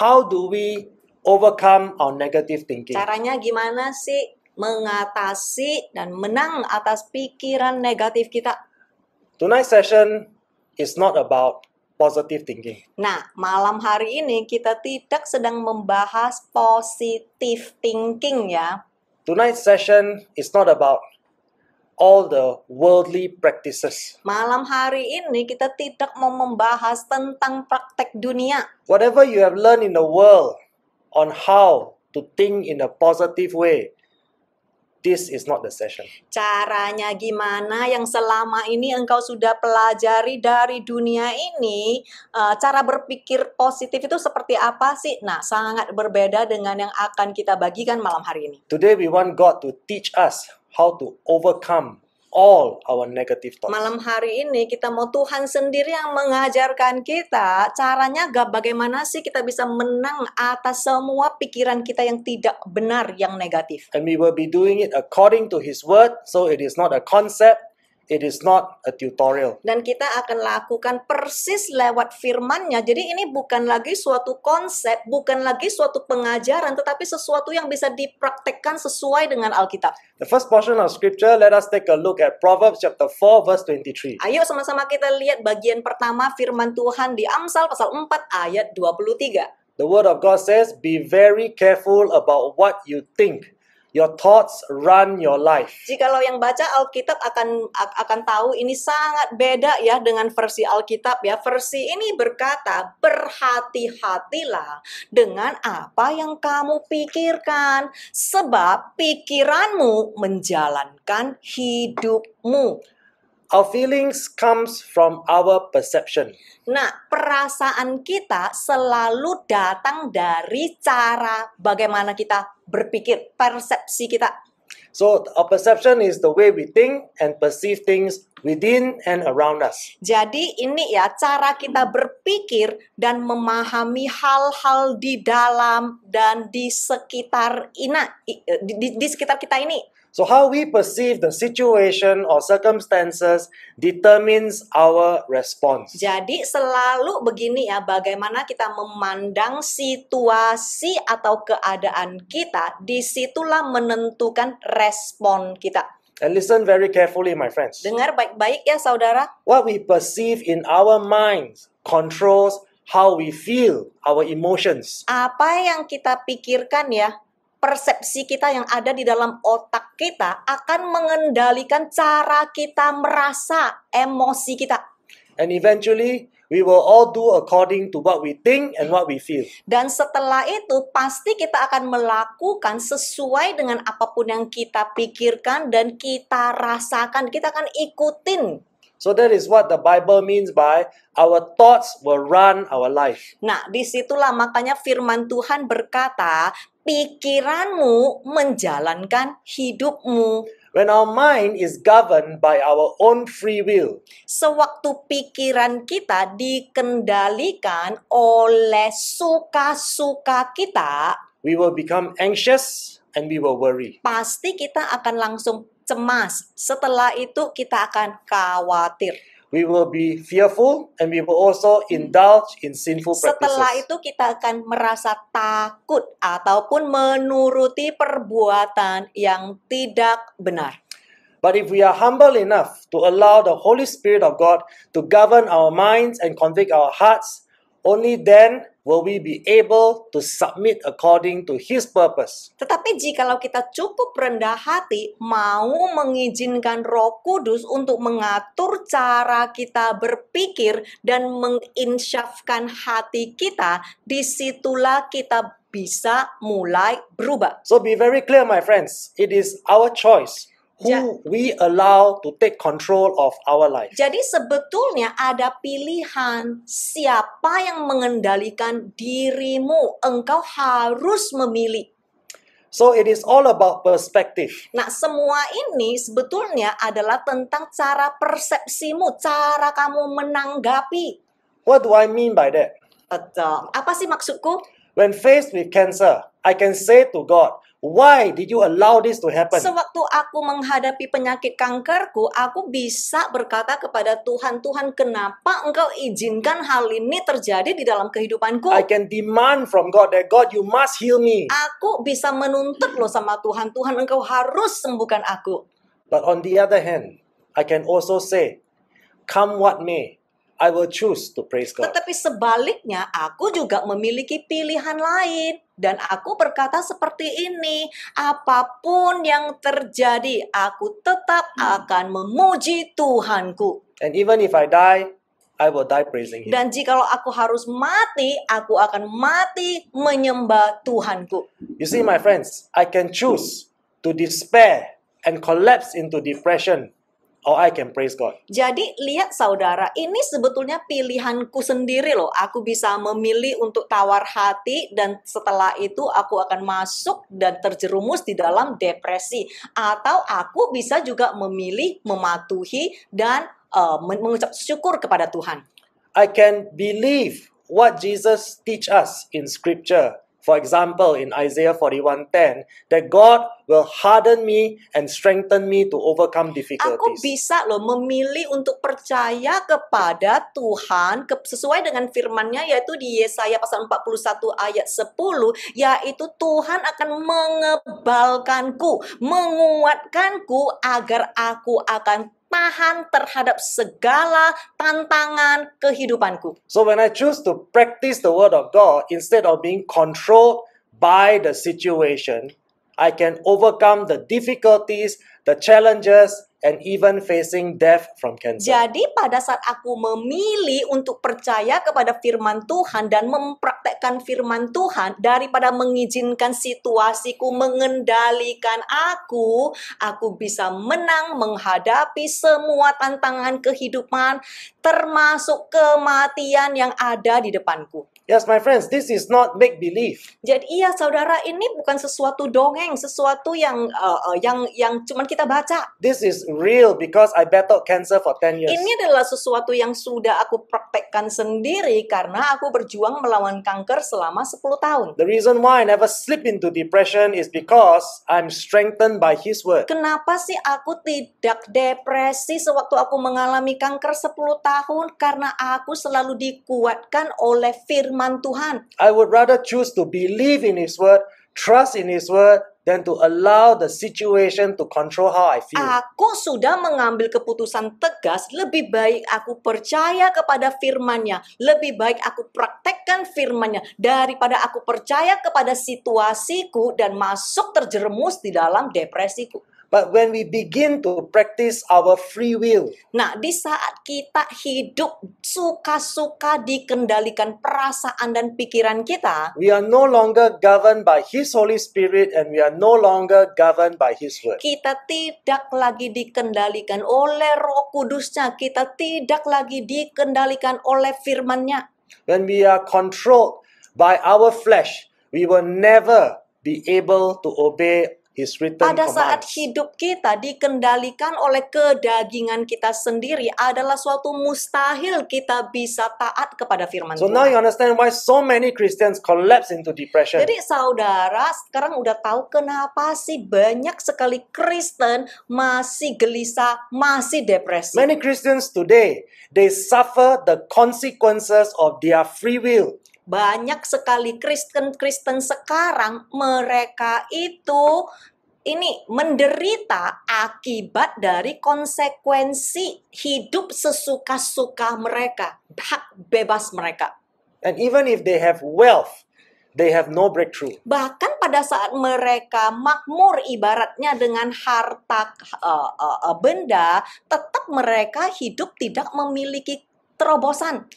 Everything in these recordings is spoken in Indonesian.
how do we overcome our negative thinking? Caranya gimana sih mengatasi dan menang atas pikiran negatif kita? Tonight's session is not about positive thinking. Nah, malam hari ini kita tidak sedang membahas positive thinking ya. Tonight's session is not about all the worldly practices. Malam hari ini kita tidak mau membahas tentang praktek dunia. Whatever you have learned in the world on how to think in a positive way, this is not the session. Caranya gimana yang selama ini engkau sudah pelajari dari dunia ini, cara berpikir positif itu seperti apa sih? Nah, sangat berbeda dengan yang akan kita bagikan malam hari ini. Today we want God to teach us how to overcome all our negative thoughts. Malam hari ini kita mau Tuhan sendiri yang mengajarkan kita caranya bagaimana sih kita bisa menang atas semua pikiran kita yang tidak benar, yang negatif. And we will be doing it according to His Word, so it is not a concept, it is not a tutorial. Dan kita akan lakukan persis lewat firman-Nya. Jadi ini bukan lagi suatu konsep, bukan lagi suatu pengajaran, tetapi sesuatu yang bisa dipraktekkan sesuai dengan Alkitab. The first portion of scripture, let us take a look at Proverbs chapter 4 verse 23. Ayo sama-sama kita lihat bagian pertama firman Tuhan di Amsal pasal 4 ayat 23. The word of God says, be very careful about what you think. Your thoughts run your life. Jikalau yang baca Alkitab akan tahu ini sangat beda ya dengan versi Alkitab ya. Versi ini berkata, berhati-hatilah dengan apa yang kamu pikirkan, sebab pikiranmu menjalankan hidupmu. Our feelings comes from our perception. Nah, perasaan kita selalu datang dari cara bagaimana kita berpikir, persepsi kita. So our perception is the way we think and perceive things within and around us. Jadi ini ya cara kita berpikir dan memahami hal-hal di dalam dan di sekitar di sekitar kita ini. So how we perceive the situation or circumstances determines our response. Jadi selalu begini ya, bagaimana kita memandang situasi atau keadaan kita, disitulah menentukan respon kita. And listen very carefully, my friends. Dengar baik-baik ya saudara. What we perceive in our minds controls how we feel, our emotions. Apa yang kita pikirkan ya, persepsi kita yang ada di dalam otak kita akan mengendalikan cara kita merasa, emosi kita. And eventually, we will all do according to what we think and what we feel. Dan setelah itu, pasti kita akan melakukan sesuai dengan apapun yang kita pikirkan dan kita rasakan. Kita akan ikutin. So that is what the Bible means by our thoughts will run our life. Nah, disitulah makanya firman Tuhan berkata, pikiranmu menjalankan hidupmu. When our mind is governed by our own free will, Sewaktu pikiran kita dikendalikan oleh suka-suka kita, we will become anxious and we will worry. pasti kita akan langsung cemas. Setelah itu kita akan khawatir. We will be fearful and we will also indulge in sinful Setelah practices. itu kita akan merasa takut ataupun menuruti perbuatan yang tidak benar. But if we are humble enough to allow the Holy Spirit of God to govern our minds and convict our hearts, only then will we be able to submit according to His purpose. Tetapi jikalau kita cukup rendah hati, mau mengizinkan Roh Kudus untuk mengatur cara kita berpikir dan menginsyafkan hati kita, disitulah kita bisa mulai berubah. So be very clear, my friends. It is our choice Ja- who we allow to take control of our life. Jadi sebetulnya ada pilihan siapa yang mengendalikan dirimu. Engkau harus memilih. So it is all about perspective. Nah, semua ini sebetulnya adalah tentang cara persepsimu, cara kamu menanggapi. What do I mean by that? Betul. Apa sih maksudku? When faced with cancer, I can say to God, why did you allow this to happen? Sewaktu aku menghadapi penyakit kankerku, aku bisa berkata kepada Tuhan, Tuhan, kenapa Engkau izinkan hal ini terjadi di dalam kehidupanku? I can demand from God that God, you must heal me. Aku bisa menuntut loh sama Tuhan, Tuhan Engkau harus sembuhkan aku. But on the other hand, I can also say, come what may, I will choose to praise God. Tetapi sebaliknya, aku juga memiliki pilihan lain. Dan aku berkata seperti ini, apapun yang terjadi, aku tetap akan memuji Tuhanku. And even if I die, I will die praising Him. Dan jikalau aku harus mati, aku akan mati menyembah Tuhanku. You see, my friends, I can choose to despair and collapse into depression, or I can praise God. Jadi lihat saudara, ini sebetulnya pilihanku sendiri loh. Aku bisa memilih untuk tawar hati dan setelah itu aku akan masuk dan terjerumus di dalam depresi. Atau aku bisa juga memilih mematuhi dan mengucap syukur kepada Tuhan. I can believe what Jesus teach us in Scripture. For example, in Isaiah 41:10, that God will harden me and strengthen me to overcome Aku difficulties. bisa loh memilih untuk percaya kepada Tuhan sesuai dengan firman-Nya, yaitu di Yesaya pasal 41 ayat 10, yaitu Tuhan akan mengebalkanku, menguatkanku agar aku akan tahan terhadap segala tantangan kehidupanku. So when I choose to practice the Word of God instead of being controlled by the situation, I can overcome the difficulties, the challenges, and even facing death from cancer. Jadi pada saat aku memilih untuk percaya kepada firman Tuhan dan mempraktekkan firman Tuhan daripada mengizinkan situasiku mengendalikan aku bisa menang menghadapi semua tantangan kehidupan termasuk kematian yang ada di depanku. Yes, my friends, this is not make-believe. Jadi iya saudara, ini bukan sesuatu dongeng, sesuatu yang cuman kita baca. This is real because I battled cancer for 10 years. Ini adalah sesuatu yang sudah aku praktekkan sendiri karena aku berjuang melawan kanker selama 10 tahun. The reason why I never slip into depression is because I'm strengthened by His Word. Kenapa sih aku tidak depresi sewaktu aku mengalami kanker 10 tahun? Karena aku selalu dikuatkan oleh firman Tuhan. I would rather choose to believe in His Word, trust in His Word, than to allow the situation to control how I feel. Aku sudah mengambil keputusan tegas, lebih baik aku percaya kepada firman-Nya, lebih baik aku praktekkan firman-Nya daripada aku percaya kepada situasiku dan masuk terjerumus di dalam depresiku. But when we begin to practice our free will, Nah, di saat kita hidup suka-suka dikendalikan perasaan dan pikiran kita, we are no longer governed by His Holy Spirit and we are no longer governed by His Word. kita tidak lagi dikendalikan oleh Roh Kudus-Nya, kita tidak lagi dikendalikan oleh firman-Nya. When we are controlled by our flesh, we will never be able to obey His written Pada saat commands. hidup kita dikendalikan oleh kedagingan kita sendiri adalah suatu mustahil kita bisa taat kepada firman So now you Tuhan. understand why so many Christians collapse into depression. Jadi saudara sekarang udah tahu kenapa sih banyak sekali Kristen masih gelisah, masih depresi. Many Christians today, they suffer the consequences of their free will. Banyak sekali Kristen sekarang mereka itu menderita akibat dari konsekuensi hidup sesuka-suka mereka, hak bebas mereka. And even if they have wealth, they have no breakthrough. Bahkan pada saat mereka makmur ibaratnya dengan harta benda, tetap mereka hidup tidak memiliki terobosan.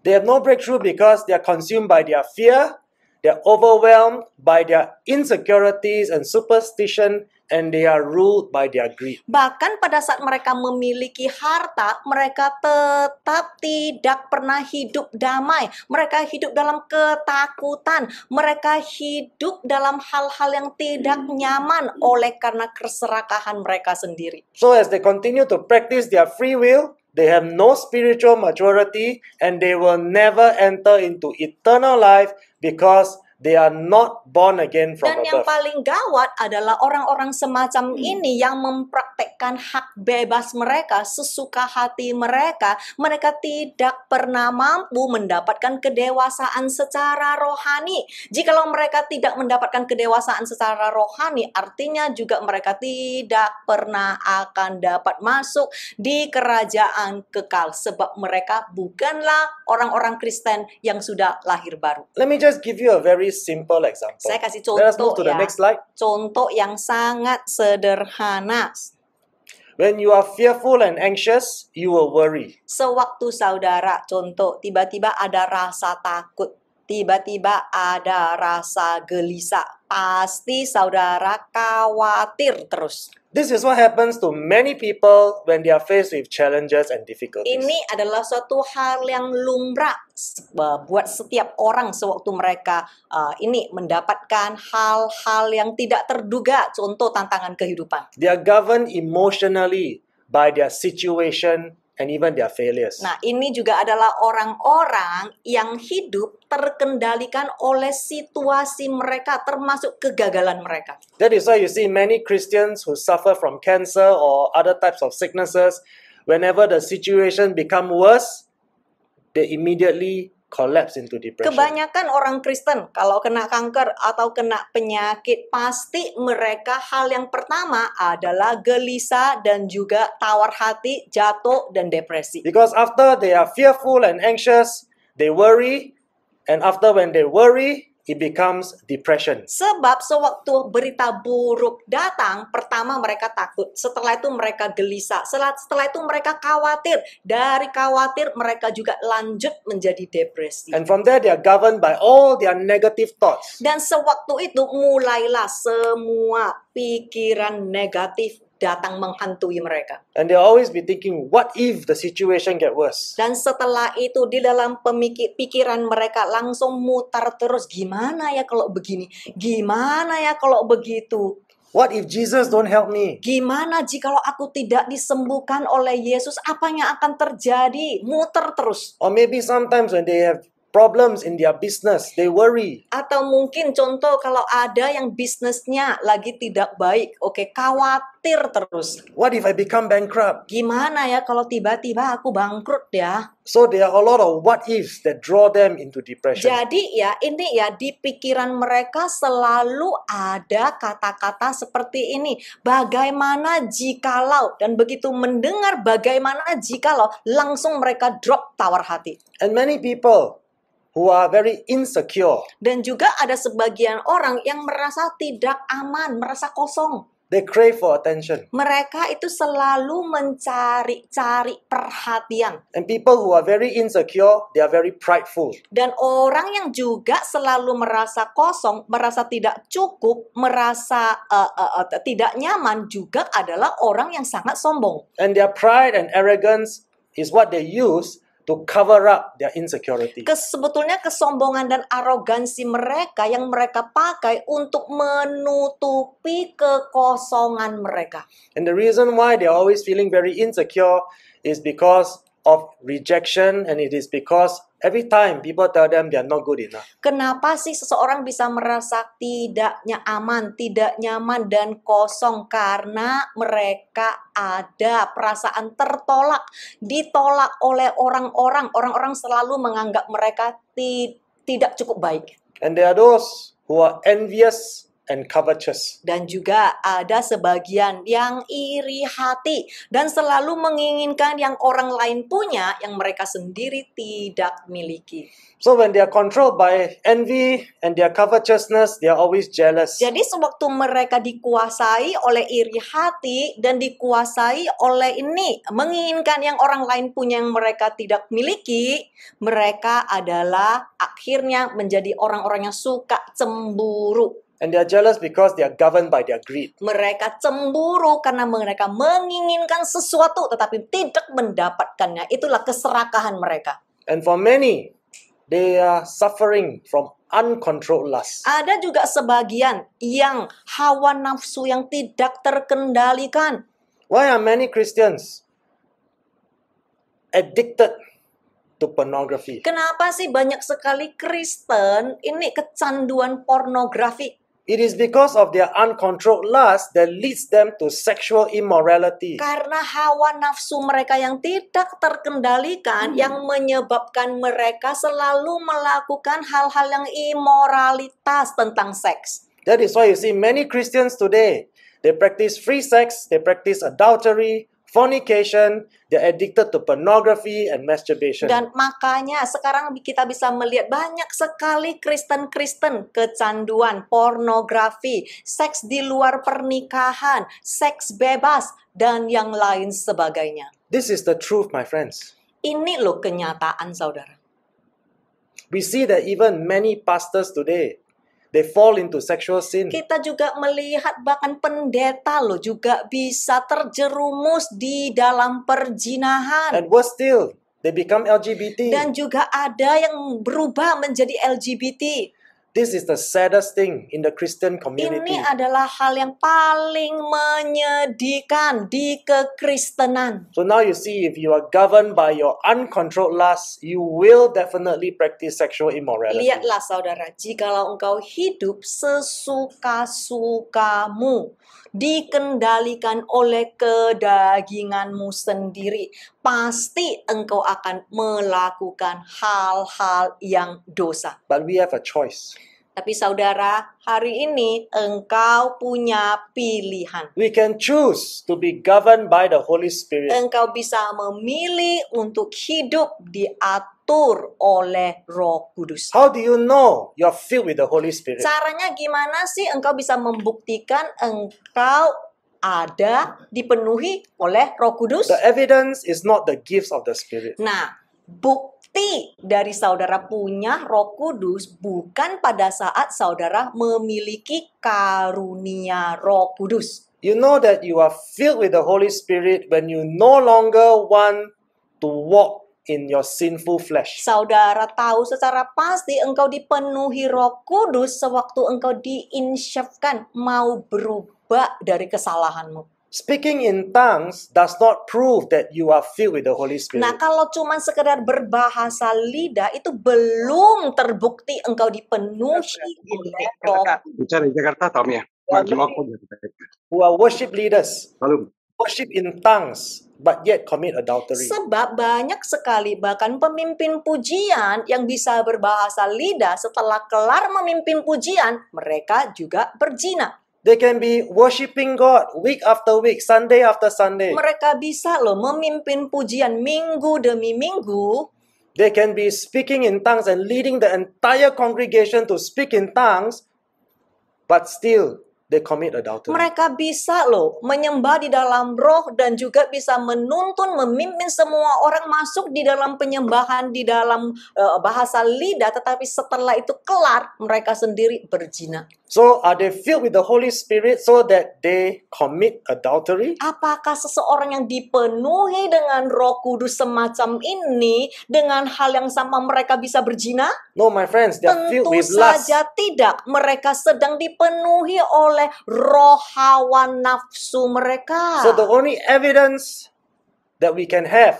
They have no breakthrough because they are consumed by their fear, they are overwhelmed by their insecurities and superstition, and they are ruled by their greed. Bahkan pada saat mereka memiliki harta, mereka tetap tidak pernah hidup damai. Mereka hidup dalam ketakutan. Mereka hidup dalam hal-hal yang tidak nyaman oleh karena keserakahan mereka sendiri. So as they continue to practice their free will, they have no spiritual maturity and they will never enter into eternal life because they are not born again from Dan yang above. paling gawat adalah orang-orang semacam ini yang mempraktekkan hak bebas mereka, sesuka hati mereka. Mereka tidak pernah mampu mendapatkan kedewasaan secara rohani. Jikalau mereka tidak mendapatkan kedewasaan secara rohani, artinya juga mereka tidak pernah akan dapat masuk di kerajaan kekal. Sebab mereka bukanlah orang-orang Kristen yang sudah lahir baru. Let me just give you a very simple example. Saya kasih Let us move contoh to the ya. next slide. Contoh yang sangat sederhana. When you are fearful and anxious, you will worry. Sewaktu saudara, contoh, tiba-tiba ada rasa takut, tiba-tiba ada rasa gelisah, pasti saudara khawatir terus. This is what happens to many people when they are faced with challenges and difficulties. Ini adalah suatu hal yang lumrah buat setiap orang sewaktu mereka ini mendapatkan hal-hal yang tidak terduga, contoh tantangan kehidupan. They are governed emotionally by their situation and even their failures. Nah, ini juga adalah orang-orang yang hidup terkendalikan oleh situasi mereka, termasuk kegagalan mereka. That is why you see many Christians who suffer from cancer or other types of sicknesses, whenever the situation become worse, they immediately collapse into depression. Kebanyakan orang Kristen kalau kena kanker atau kena penyakit, pasti mereka hal yang pertama adalah gelisah dan juga tawar hati, jatuh dan depresi. Because after they are fearful and anxious, they worry, and after when they worry, it becomes depression. Sebab sewaktu berita buruk datang, pertama mereka takut, setelah itu mereka gelisah, setelah itu mereka khawatir, dari khawatir mereka juga lanjut menjadi depresi. And from there, they are governed by all their negative thoughts. Dan sewaktu itu mulailah semua pikiran negatif datang menghantui mereka. And they'll always be thinking, what if the situation get worse? Dan setelah itu di dalam pikiran mereka langsung mutar terus, gimana ya kalau begini? Gimana ya kalau begitu? What if Jesus don't help me? Gimana jikalau aku tidak disembuhkan oleh Yesus? Apa yang akan terjadi? Muter terus. Or maybe sometimes when they have problems in their business, they worry. Atau mungkin contoh kalau ada yang bisnisnya lagi tidak baik, oke, khawatir terus. What if I become bankrupt? Gimana ya kalau tiba-tiba aku bangkrut ya? So there are a lot of what ifs that draw them into depression. Jadi ya ini ya di pikiran mereka selalu ada kata-kata seperti ini. Bagaimana jikalau, dan begitu mendengar bagaimana jikalau, langsung mereka drop tawar hati. And many people who are very insecure, Dan juga ada sebagian orang yang merasa tidak aman, merasa kosong. they crave for attention. Mereka itu selalu mencari-cari perhatian. And people who are very insecure, they are very prideful. Dan orang yang juga selalu merasa kosong, merasa tidak cukup, merasa tidak nyaman juga adalah orang yang sangat sombong. And their pride and arrogance is what they use to cover up their insecurity. Sebetulnya kesombongan dan arogansi mereka yang mereka pakai untuk menutupi kekosongan mereka. And the reason why they are always feeling very insecure is because of rejection, and it is because every time people tell them they are not good enough. Kenapa sih seseorang bisa merasa tidaknya aman, tidak nyaman, dan kosong? Karena mereka ada perasaan tertolak, ditolak oleh orang-orang. Orang-orang selalu menganggap mereka tidak cukup baik. And there are those who are envious and covetous. Dan juga ada sebagian yang iri hati dan selalu menginginkan yang orang lain punya yang mereka sendiri tidak miliki. So when they are controlled by envy and their covetousness, they are always jealous. Jadi sewaktu mereka dikuasai oleh iri hati dan dikuasai oleh ini, menginginkan yang orang lain punya yang mereka tidak miliki, mereka adalah akhirnya menjadi orang-orang yang suka cemburu. And they are jealous because they are governed by their greed. Mereka cemburu karena mereka menginginkan sesuatu tetapi tidak mendapatkannya. Itulah keserakahan mereka. And for many, they are suffering from uncontrolled lust. Ada juga sebagian yang hawa nafsu yang tidak terkendalikan. Why are many Christians addicted to pornography. Kenapa sih banyak sekali Kristen ini kecanduan pornografi? It is because of their uncontrolled lust that leads them to sexual immorality. Karena hawa nafsu mereka yang tidak terkendalikan yang menyebabkan mereka selalu melakukan hal-hal yang imoralitas tentang seks. That is why you see many Christians today, they practice free sex, they practice adultery, fornication, they're addicted to pornography and masturbation. Dan makanya sekarang kita bisa melihat banyak sekali Kristen-Kristen kecanduan pornografi, seks di luar pernikahan, seks bebas, dan yang lain sebagainya. This is the truth, my friends. Ini loh kenyataan, saudara. We see that even many pastors today, they fall into sexual sin. Kita juga melihat bahkan pendeta loh juga bisa terjerumus di dalam perjinahan. And worse still, they become LGBT. Dan juga ada yang berubah menjadi LGBT. This is the saddest thing in the Christian community. Ini adalah hal yang paling menyedihkan di kekristenan. So now you see, if you are governed by your uncontrolled lust, you will definitely practice sexual immorality. Lihatlah saudara, jikalau engkau hidup sesuka-sukamu, dikendalikan oleh kedaginganmu sendiri, pasti engkau akan melakukan hal-hal yang dosa. But we have a choice. Tapi saudara, hari ini engkau punya pilihan. We can choose to be governed by the Holy Spirit. Engkau bisa memilih untuk hidup diatur oleh Roh Kudus. How do you know you're filled with the Holy Spirit? Caranya gimana sih engkau bisa membuktikan engkau ada dipenuhi oleh Roh Kudus? The evidence is not the gifts of the Spirit. Nah, bukti dari saudara punya Roh Kudus bukan pada saat saudara memiliki karunia Roh Kudus. You know that you are filled with the Holy Spirit when you no longer want to walk in your sinful flesh. Saudara tahu secara pasti engkau dipenuhi Roh Kudus sewaktu engkau diinsyafkan mau berubah dari kesalahanmu. Speaking in tongues does not prove that you are filled with the Holy Spirit. Nah, kalau cuma sekedar berbahasa lidah itu belum terbukti engkau dipenuhi oleh Roh. Bicara di Jakarta, Tom ya. Who are worship leaders, Lalu, worship in tongues, but yet commit adultery. Sebab banyak sekali bahkan pemimpin pujian yang bisa berbahasa lidah setelah kelar memimpin pujian, mereka juga berzina. They can be worshiping God week after week, Sunday after Sunday. Mereka bisa loh memimpin pujian minggu demi minggu. They can be speaking in tongues and leading the entire congregation to speak in tongues, but still they commit adultery. Mereka bisa loh menyembah di dalam roh dan juga bisa menuntun, memimpin semua orang masuk di dalam penyembahan, di dalam bahasa lidah. Tetapi setelah itu kelar, mereka sendiri berzina. So are they filled with the Holy Spirit so that they commit adultery? Apakah seseorang yang dipenuhi dengan Roh Kudus semacam ini dengan hal yang sama mereka bisa berzina? No, my friends, they are filled Tentu with lust. saja tidak. Mereka sedang dipenuhi oleh roh hawa nafsu mereka. So the only evidence that we can have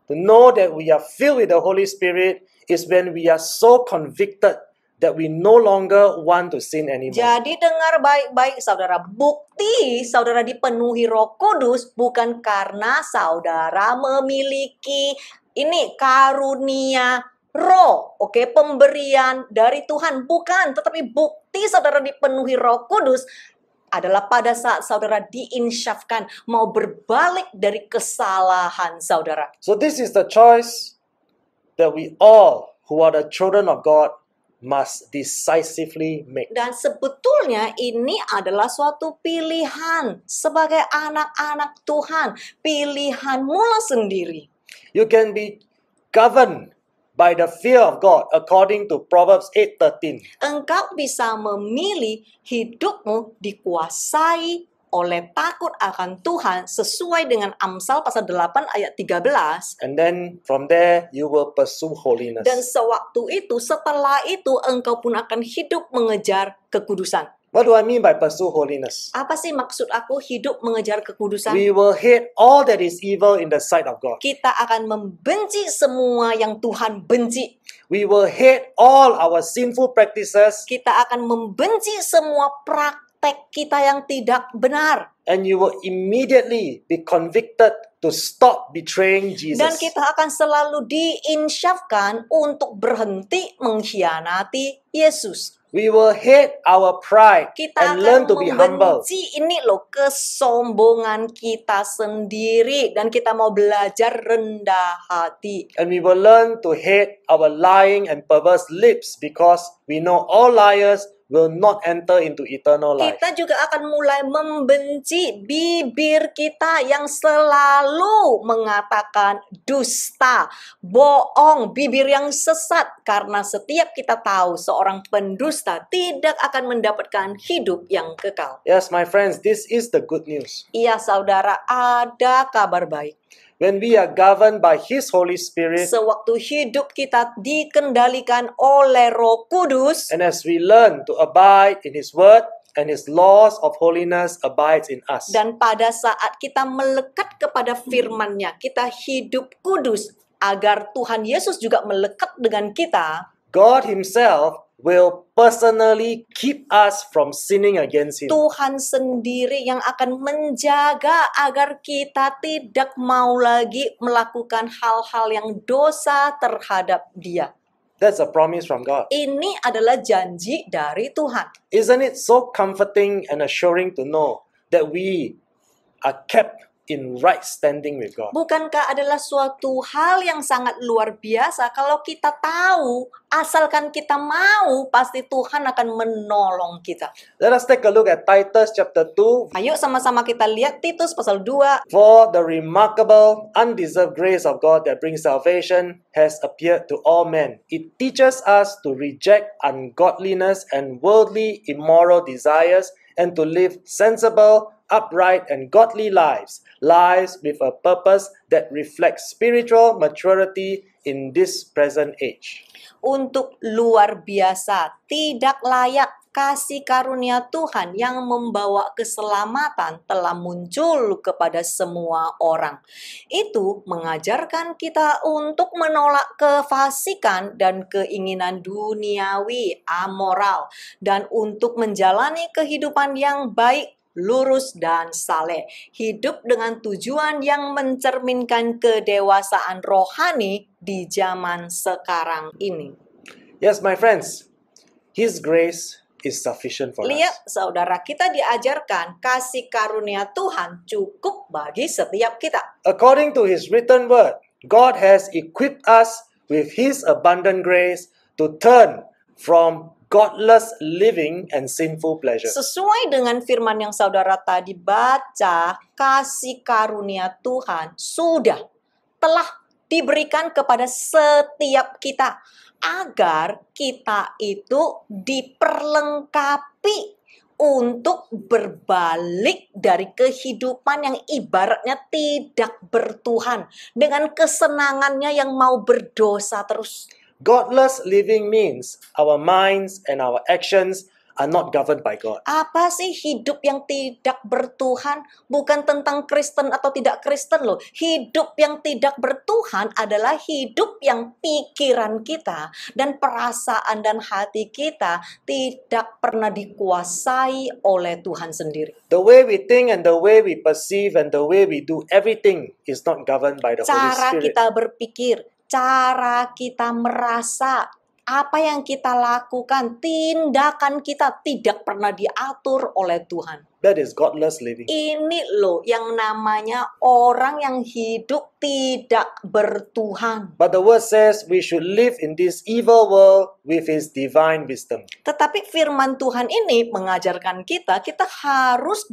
to know that we are filled with the Holy Spirit is when we are so convicted that we no longer want to sin anymore. Jadi dengar baik-baik saudara, bukti saudara dipenuhi Roh Kudus bukan karena saudara memiliki ini karunia roh, oke, pemberian dari Tuhan, bukan, tetapi bukti saudara dipenuhi Roh Kudus adalah pada saat saudara diinsyafkan mau berbalik dari kesalahan saudara. So this is the choice that we all who are the children of God must decisively make. Dan sebetulnya ini adalah suatu pilihan sebagai anak-anak Tuhan, pilihanmu sendiri. You can be governed by the fear of God according to Proverbs 8:13. Engkau bisa memilih hidupmu dikuasai oleh takut akan Tuhan sesuai dengan Amsal pasal 8 ayat 13. And then from there you will pursue holiness. Dan sewaktu itu, setelah itu engkau pun akan hidup mengejar kekudusan. What do I mean by pursue holiness? Apa sih maksud aku hidup mengejar kekudusan? We will hate all that is evil in the sight of God. Kita akan membenci semua yang Tuhan benci. We will hate all our sinful practices, Kita akan membenci semua praktek kita yang tidak benar. and you will immediately be convicted to stop betraying Jesus. Dan kita akan selalu diinsyafkan untuk berhenti mengkhianati Yesus. We will hate our pride Kita and learn akan to be humble. membenci ini loh, kesombongan kita sendiri. Dan kita mau belajar rendah hati. And we will learn to hate our lying and perverse lips, because we know all liars will not enter into eternal life. Kita juga akan mulai membenci bibir kita yang selalu mengatakan dusta, bohong, bibir yang sesat. Karena setiap kita tahu seorang pendusta tidak akan mendapatkan hidup yang kekal. Yes, my friends, this is the good news. Iya saudara, ada kabar baik. When we are governed by His Holy Spirit, Sewaktu hidup kita dikendalikan oleh Roh Kudus, and as we learn to abide in His Word, and His laws of holiness abides in us. dan pada saat kita melekat kepada firman-Nya, kita hidup kudus agar Tuhan Yesus juga melekat dengan kita, God Himself will personally keep us from sinning against Him. Tuhan sendiri yang akan menjaga agar kita tidak mau lagi melakukan hal-hal yang dosa terhadap Dia. That's a promise from God. Ini adalah janji dari Tuhan. Isn't it so comforting and assuring to know that we are kept in right standing with God? Bukankah adalah suatu hal yang sangat luar biasa kalau kita tahu, asalkan kita mau, pasti Tuhan akan menolong kita. Let us take a look at Titus chapter 2. Ayo sama-sama kita lihat Titus pasal 2. For the remarkable, undeserved grace of God that brings salvation has appeared to all men. It teaches us to reject ungodliness and worldly, immoral desires, and to live sensible, upright, and godly lives. Lives with a purpose that reflects spiritual maturity in this present age. Untuk luar biasa, tidak layak kasih karunia Tuhan yang membawa keselamatan telah muncul kepada semua orang. Itu mengajarkan kita untuk menolak kefasikan dan keinginan duniawi, amoral, dan untuk menjalani kehidupan yang baik, lurus, dan saleh. Hidup dengan tujuan yang mencerminkan kedewasaan rohani di zaman sekarang ini. Yes, my friends, His grace is sufficient for us. Lihat saudara, kita diajarkan kasih karunia Tuhan cukup bagi setiap kita. According to His written word, God has equipped us with His abundant grace to turn from godless living and sinful pleasures. Sesuai dengan firman yang saudara tadi baca, kasih karunia Tuhan telah diberikan kepada setiap kita agar kita itu diperlengkapi untuk berbalik dari kehidupan yang ibaratnya tidak bertuhan dengan kesenangannya yang mau berdosa terus. Godless living means our minds and our actions are not governed by God. Apa sih hidup yang tidak bertuhan? Bukan tentang Kristen atau tidak Kristen loh. Hidup yang tidak bertuhan adalah hidup yang pikiran kita dan perasaan dan hati kita tidak pernah dikuasai oleh Tuhan sendiri. The way we think and the way we perceive and the way we do everything is not governed by the Holy Cara Spirit. kita berpikir, cara kita merasa, apa yang kita lakukan, tindakan kita tidak pernah diatur oleh Tuhan. That is godless living. Ini loh yang namanya orang yang hidup tidak bertuhan. But the word says we should live in this evil world with His divine wisdom. Tetapi firman Tuhan ini mengajarkan kita harus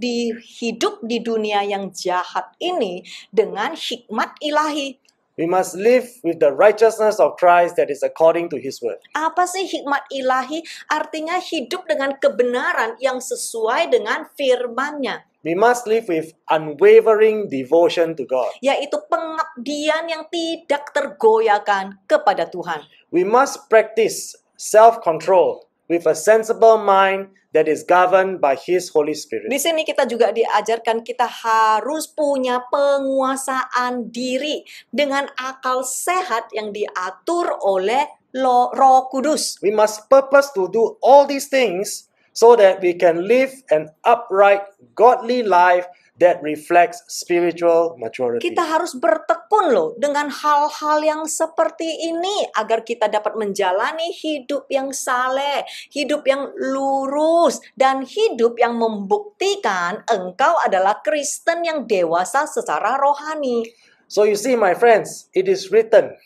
hidup di dunia yang jahat ini dengan hikmat ilahi. We must live with the righteousness of Christ that is according to His word. Apa sih hikmat ilahi? Artinya hidup dengan kebenaran yang sesuai dengan firman-Nya. We must live with unwavering devotion to God. Yaitu pengabdian yang tidak tergoyahkan kepada Tuhan. We must practice self-control with a sensible mind that is governed by His Holy Spirit. Di sini kita juga diajarkan kita harus punya penguasaan diri dengan akal sehat yang diatur oleh Roh Kudus. We must purpose to do all these things so that we can live an upright, godly life that reflects spiritual maturity. Kita harus bertekun loh dengan hal-hal yang seperti ini agar kita dapat menjalani hidup yang saleh, hidup yang lurus, dan hidup yang membuktikan engkau adalah Kristen yang dewasa secara rohani. So you see, my friends, it is written,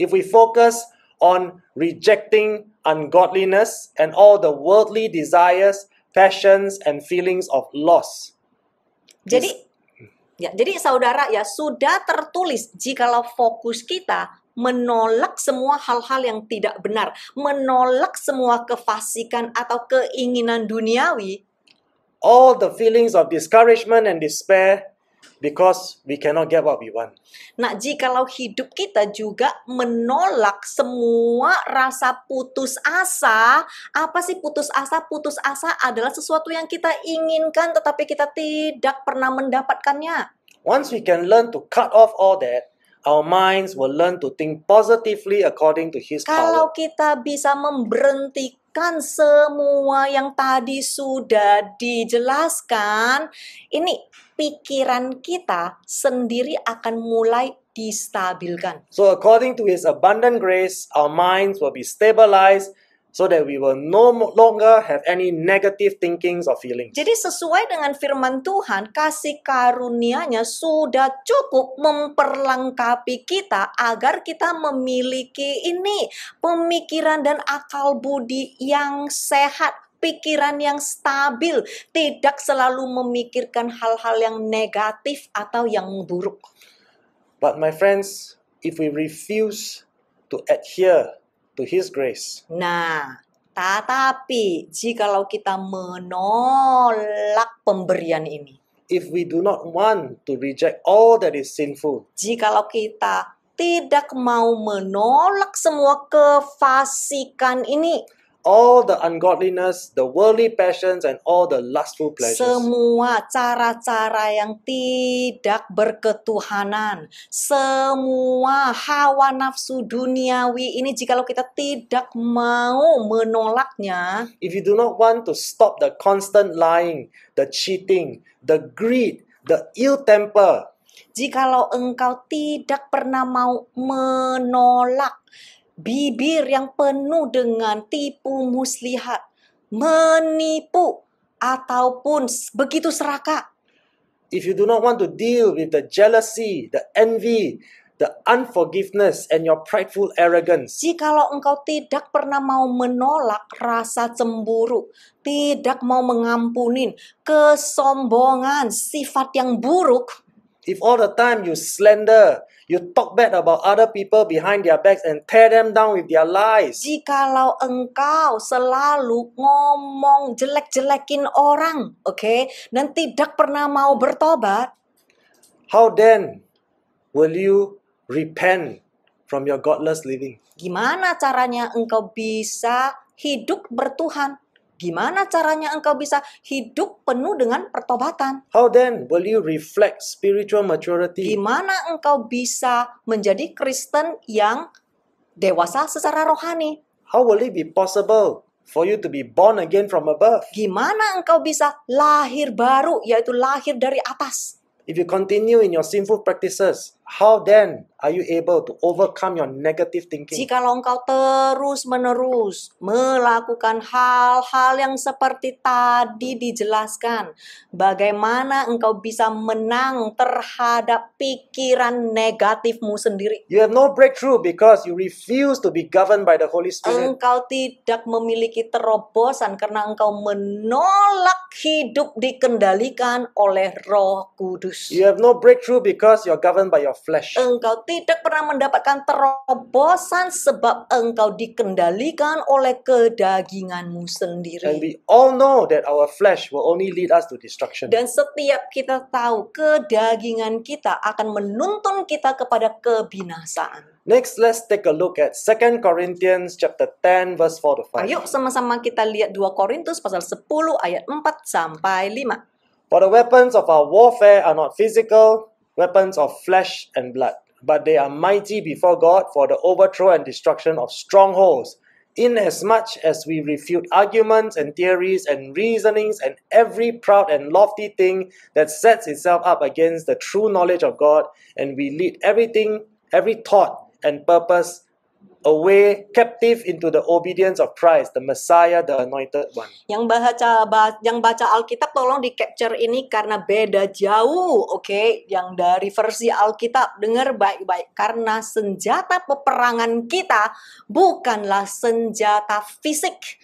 if we focus on rejecting ungodliness and all the worldly desires, passions, and feelings of loss. Jadi saudara ya, sudah tertulis jikalau fokus kita menolak semua hal-hal yang tidak benar, menolak semua kefasikan atau keinginan duniawi, all the feelings of discouragement and despair because we cannot get what we want. Nah, jikalau hidup kita juga menolak semua rasa putus asa. Apa sih putus asa? Putus asa adalah sesuatu yang kita inginkan tetapi kita tidak pernah mendapatkannya. Once we can learn to cut off all that, our minds will learn to think positively according to His Kalau power. kita bisa memberhentikan semua yang tadi sudah dijelaskan, ini pikiran kita sendiri akan mulai distabilkan. So according to His abundant grace, our minds will be stabilized so that we will no longer have any negative thinkings or feelings. Jadi sesuai dengan firman Tuhan, kasih karunia-Nya sudah cukup memperlengkapi kita agar kita memiliki ini, pemikiran dan akal budi yang sehat, pikiran yang stabil, tidak selalu memikirkan hal-hal yang negatif atau yang buruk. But my friends, if we refuse to adhere to His grace, Nah, tetapi jikalau kita menolak pemberian ini, if we do not want to reject all that is sinful, jikalau kita tidak mau menolak semua kefasikan ini, all the ungodliness, the worldly passions, and all the lustful pleasures, semua cara-cara yang tidak berketuhanan, semua hawa nafsu duniawi ini, jikalau kita tidak mau menolaknya, if you do not want to stop the constant lying, the cheating, the greed, the ill temper, jikalau engkau tidak pernah mau menolak bibir yang penuh dengan tipu muslihat, menipu, ataupun begitu serakah, if you do not want to deal with the jealousy, the envy, the unforgiveness, and your prideful arrogance, jikalau engkau tidak pernah mau menolak rasa cemburu, tidak mau mengampunin kesombongan, sifat yang buruk, if all the time you slander, you talk bad about other people behind their backs and tear them down with their lies, jikalau engkau selalu ngomong jelek-jelekin orang, oke, dan tidak pernah mau bertobat, how then will you repent from your godless living? gimana caranya engkau bisa hidup bertuhan? Gimana caranya engkau bisa hidup penuh dengan pertobatan? How then will you reflect spiritual maturity? Gimana engkau bisa menjadi Kristen yang dewasa secara rohani? How will it be possible for you to be born again from above? Gimana engkau bisa lahir baru, yaitu lahir dari atas? If you continue in your sinful practices, how then are you able to overcome your negative thinking? Jikalau engkau terus-menerus melakukan hal-hal yang seperti tadi dijelaskan, bagaimana engkau bisa menang terhadap pikiran negatifmu sendiri? You have no breakthrough because you refuse to be governed by the Holy Spirit. Engkau tidak memiliki terobosan karena engkau menolak hidup dikendalikan oleh Roh Kudus. You have no breakthrough because you're governed by your your flesh. Engkau tidak pernah mendapatkan terobosan sebab engkau dikendalikan oleh kedaginganmu And sendiri. we all know that our flesh will only lead us to destruction. Dan setiap kita tahu kedagingan kita akan menuntun kita kepada kebinasaan. Next, let's take a look at 2 Corinthians chapter 10 verse 4 to 5. Ayo sama-sama kita lihat 2 Korintus pasal 10 ayat 4 sampai 5. For the weapons of our warfare are not physical, weapons of flesh and blood, but they are mighty before God for the overthrow and destruction of strongholds, inasmuch as we refute arguments and theories and reasonings and every proud and lofty thing that sets itself up against the true knowledge of God, and we lead every thought and purpose away captive into the obedience of Christ, the Messiah, the Anointed One. Yang baca Alkitab tolong di capture ini karena beda jauh, oke? Yang dari versi Alkitab dengar baik-baik, karena senjata peperangan kita bukanlah senjata fisik,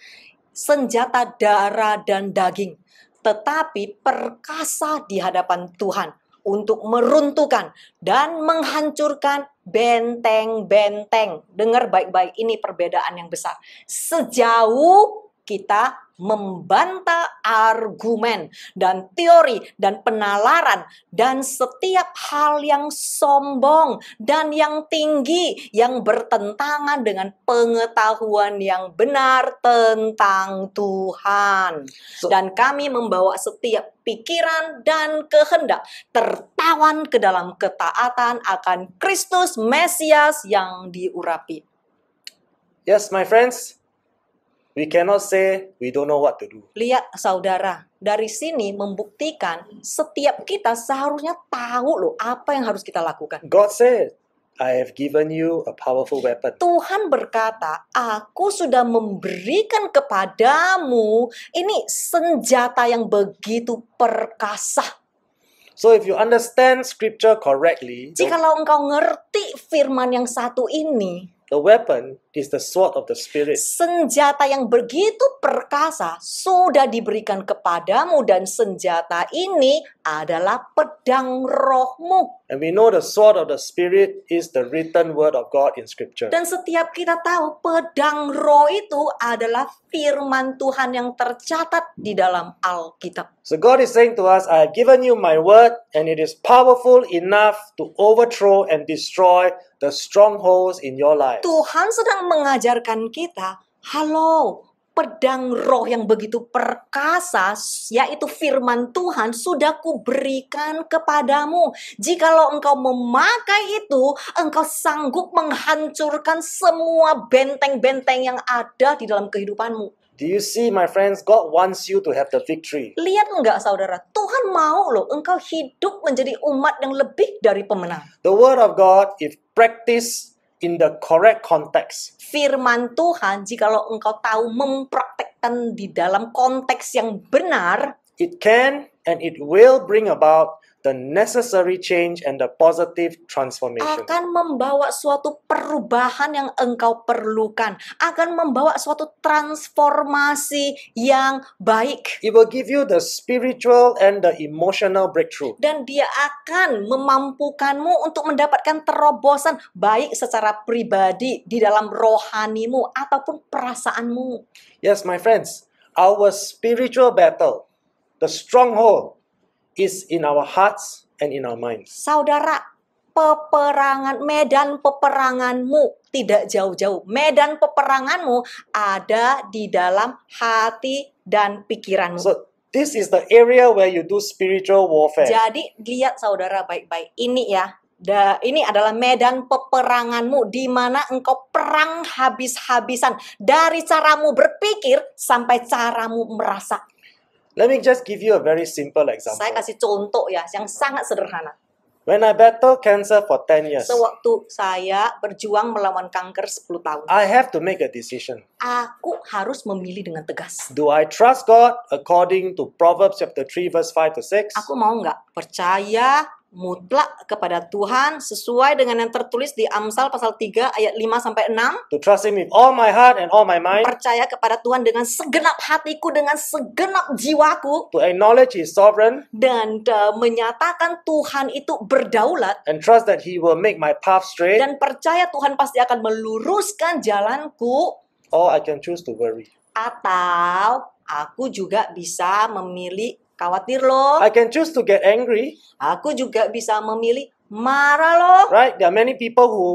senjata darah dan daging, tetapi perkasa di hadapan Tuhan untuk meruntuhkan dan menghancurkan benteng-benteng. Dengar baik-baik, ini perbedaan yang besar. Sejauh kita membantah argumen dan teori dan penalaran dan setiap hal yang sombong dan yang tinggi yang bertentangan dengan pengetahuan yang benar tentang Tuhan. Dan kami membawa setiap pikiran dan kehendak tertawan ke dalam ketaatan akan Kristus Mesias yang diurapi. Yes, my friends, we cannot say we don't know what to do. Lihat saudara, dari sini membuktikan setiap kita seharusnya tahu loh apa yang harus kita lakukan. God said, I have given you a powerful weapon. Tuhan berkata, aku sudah memberikan kepadamu ini senjata yang begitu perkasa. So if you understand scripture correctly, Jikalau engkau ngerti firman yang satu ini, the weapon is the sword of the Spirit. senjata yang begitu perkasa sudah diberikan kepadamu dan senjata ini adalah pedang rohmu. And we know the sword of the Spirit is the written word of God in scripture. Dan setiap kita tahu pedang roh itu adalah firman Tuhan yang tercatat di dalam Alkitab. So God is saying to us, I have given you my word and it is powerful enough to overthrow and destroy the strongholds in your life. Tuhan sedang mengajarkan kita, halo, pedang roh yang begitu perkasa, yaitu firman Tuhan, sudah kuberikan kepadamu. Jikalau engkau memakai itu, engkau sanggup menghancurkan semua benteng-benteng yang ada di dalam kehidupanmu. Do you see, my friends, God wants you to have the victory. Lihat enggak saudara, Tuhan mau loh engkau hidup menjadi umat yang lebih dari pemenang. The word of God, if practiced in the correct context, Firman Tuhan, jikalau engkau tahu mempraktekkan di dalam konteks yang benar, it can and it will bring about the necessary change and the positive transformation. akan membawa suatu perubahan yang engkau perlukan, akan membawa suatu transformasi yang baik. It will give you the spiritual and the emotional breakthrough. Dan dia akan memampukanmu untuk mendapatkan terobosan baik secara pribadi di dalam rohanimu ataupun perasaanmu. Yes, my friends, our spiritual battle, the stronghold, is in our hearts and in our minds. Saudara, medan peperanganmu tidak jauh-jauh. Medan peperanganmu ada di dalam hati dan pikiranmu. So this is the area where you do spiritual warfare. Jadi lihat saudara baik-baik. Ini ya. Ini adalah medan peperanganmu di mana engkau perang habis-habisan dari caramu berpikir sampai caramu merasa. Let me just give you a very simple example. Saya kasih contoh ya yang sangat sederhana. When I battle cancer for 10 years, Sewaktu saya berjuang melawan kanker 10 tahun, I have to make a decision. aku harus memilih dengan tegas. Do I trust God according to Proverbs chapter 3 verse 5 to 6? Aku mau nggak percaya mutlak kepada Tuhan sesuai dengan yang tertulis di Amsal pasal 3 ayat 5-6. to trust Him with all my heart and all my mind, Percaya kepada Tuhan dengan segenap hatiku, dengan segenap jiwaku, to acknowledge He's sovereign, dan menyatakan Tuhan itu berdaulat, and trust that He will make my path straight, dan percaya Tuhan pasti akan meluruskan jalanku. or I can choose to worry. Atau aku juga bisa memilih khawatir loh. I can choose to get angry, Aku juga bisa memilih marah loh. right? There are many people who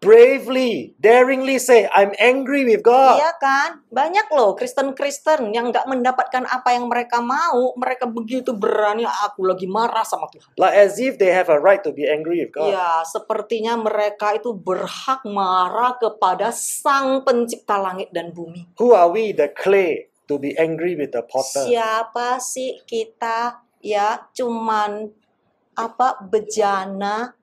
bravely, daringly say, I'm angry with God. Iya kan? Banyak loh Kristen-Kristen yang nggak mendapatkan apa yang mereka mau. Mereka begitu berani, aku lagi marah sama Tuhan. Like as if they have a right to be angry with God. Ya, sepertinya mereka itu berhak marah kepada Sang Pencipta langit dan bumi. Who are we, the clay, to be angry with the potter? Siapa sih kita ya cuman bejana,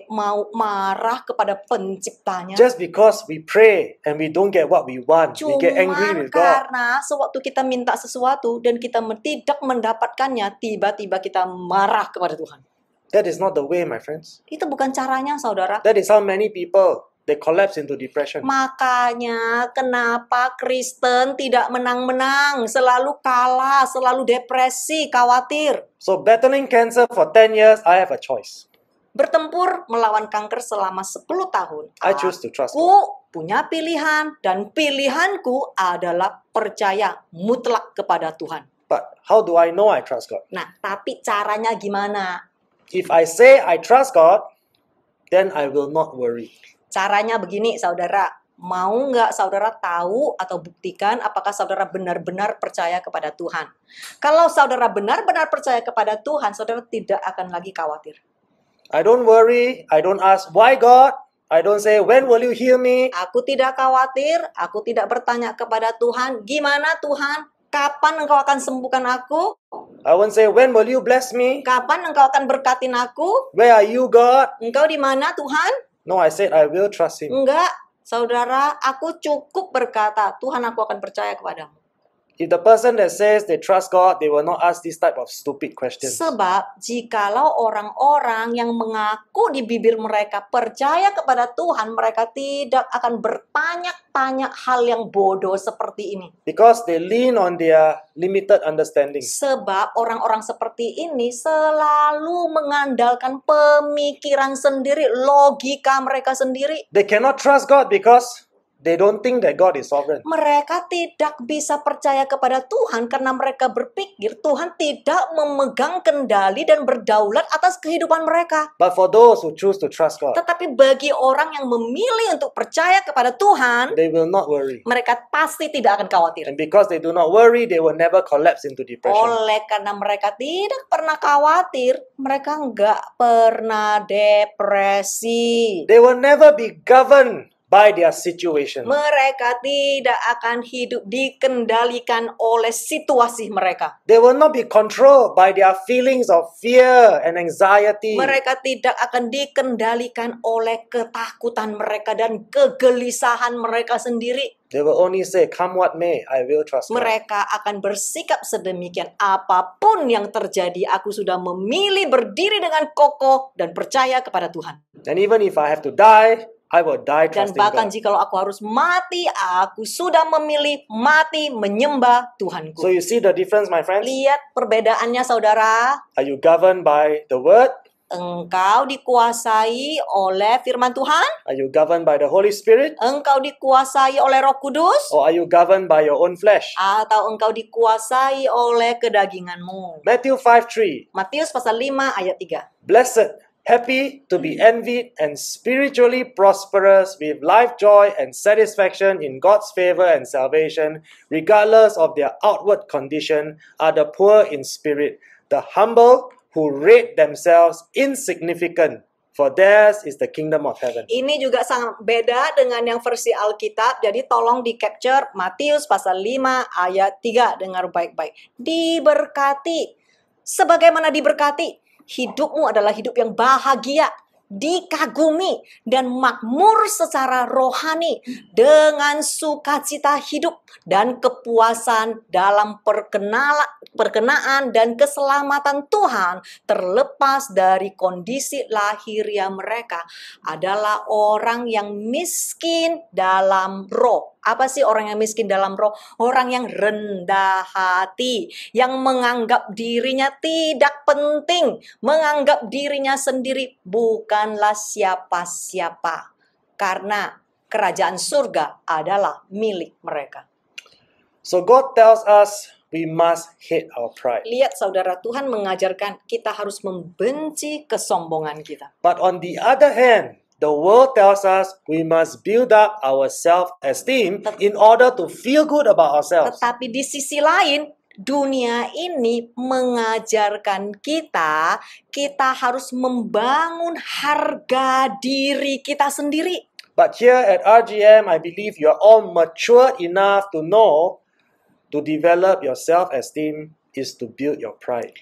mau marah kepada penciptanya. Just because we pray and we don't get what we want, we get angry Cuman with God. karena sewaktu kita minta sesuatu dan kita tidak mendapatkannya, tiba-tiba kita marah kepada Tuhan. That is not the way, my friends. Itu bukan caranya, saudara. That is how many people, they collapse into depression. Makanya kenapa Kristen tidak menang-menang, selalu kalah, selalu depresi, khawatir. So battling cancer for 10 years, I have a choice. Bertempur melawan kanker selama 10 tahun. I choose to trust God. Aku punya pilihan, dan pilihanku adalah percaya mutlak kepada Tuhan. But how do I know I trust God? Nah, tapi caranya gimana? If I say I trust God, then I will not worry. Caranya begini, saudara. Mau nggak saudara tahu atau buktikan apakah saudara benar-benar percaya kepada Tuhan? Kalau saudara benar-benar percaya kepada Tuhan, saudara tidak akan lagi khawatir. I don't worry. I don't ask, why God? I don't say, when will you heal me? Aku tidak khawatir, aku tidak bertanya kepada Tuhan, gimana Tuhan? Kapan engkau akan sembuhkan aku? I won't say, when will you bless me? Kapan engkau akan berkatin aku? Where are you, God? Engkau di mana Tuhan? No, I said I will trust Him. Enggak, saudara, aku cukup berkata, Tuhan aku akan percaya kepadamu. If the person that says they trust God, they will not ask this type of stupid questions. Sebab jikalau orang-orang yang mengaku di bibir mereka percaya kepada Tuhan, mereka tidak akan bertanya-tanya hal yang bodoh seperti ini. Because they lean on their limited understanding. Sebab orang-orang seperti ini selalu mengandalkan pemikiran sendiri, logika mereka sendiri. They cannot trust God because they don't think that God is sovereign. Mereka tidak bisa percaya kepada Tuhan karena mereka berpikir Tuhan tidak memegang kendali dan berdaulat atas kehidupan mereka. But for those who choose to trust God, Tetapi bagi orang yang memilih untuk percaya kepada Tuhan, they will not worry. mereka pasti tidak akan khawatir. And because they do not worry, they will never collapse into depression. Oleh karena mereka tidak pernah khawatir, mereka nggak pernah depresi. They will never be governed by their situation. Mereka tidak akan hidup dikendalikan oleh situasi mereka. They will not be controlled by their feelings of fear and anxiety. Mereka tidak akan dikendalikan oleh ketakutan mereka dan kegelisahan mereka sendiri. They will only say, come what may, I will trust God. Mereka akan bersikap sedemikian, apapun yang terjadi, aku sudah memilih berdiri dengan kokoh dan percaya kepada Tuhan. And even if I have to die, I will die Dan trusting bahkan God. jikalau aku harus mati, aku sudah memilih mati menyembah So Tuhanku. you see the difference, my friends? Lihat perbedaannya, saudara. Are you governed by the Word? Engkau dikuasai oleh firman Tuhan? Are you governed by the Holy Spirit? Engkau dikuasai oleh Roh Kudus? Or are you governed by your own flesh? Atau engkau dikuasai oleh kedaginganmu? Matthew 5:3. Matius pasal 5 ayat 3. Blessed, happy to be envied and spiritually prosperous with life joy and satisfaction in God's favor and salvation, regardless of their outward condition, are the poor in spirit, the humble who rate themselves insignificant, for theirs is the kingdom of heaven. Ini juga sangat beda dengan yang versi Alkitab. Jadi tolong di-capture Matius pasal 5 ayat 3. Dengar baik-baik. Diberkati. Sebagaimana diberkati, hidupmu adalah hidup yang bahagia. dikagumi, dan makmur secara rohani dengan sukacita hidup dan kepuasan dalam perkenaan dan keselamatan Tuhan terlepas dari kondisi lahiriah mereka adalah orang yang miskin dalam roh. Apa sih orang yang miskin dalam roh? Orang yang rendah hati, yang menganggap dirinya tidak penting, menganggap dirinya sendiri bukanlah siapa-siapa. Karena kerajaan surga adalah milik mereka. So God tells us we must hate our pride. Lihat saudara, Tuhan mengajarkan kita harus membenci kesombongan kita. But on the other hand, the world tells us we must build up our self-esteem in order to feel good about ourselves. Tetapi di sisi lain, dunia ini mengajarkan kita harus membangun harga diri kita sendiri. But here at RGM, I believe you are all mature enough to know to develop your self-esteem is to build your pride.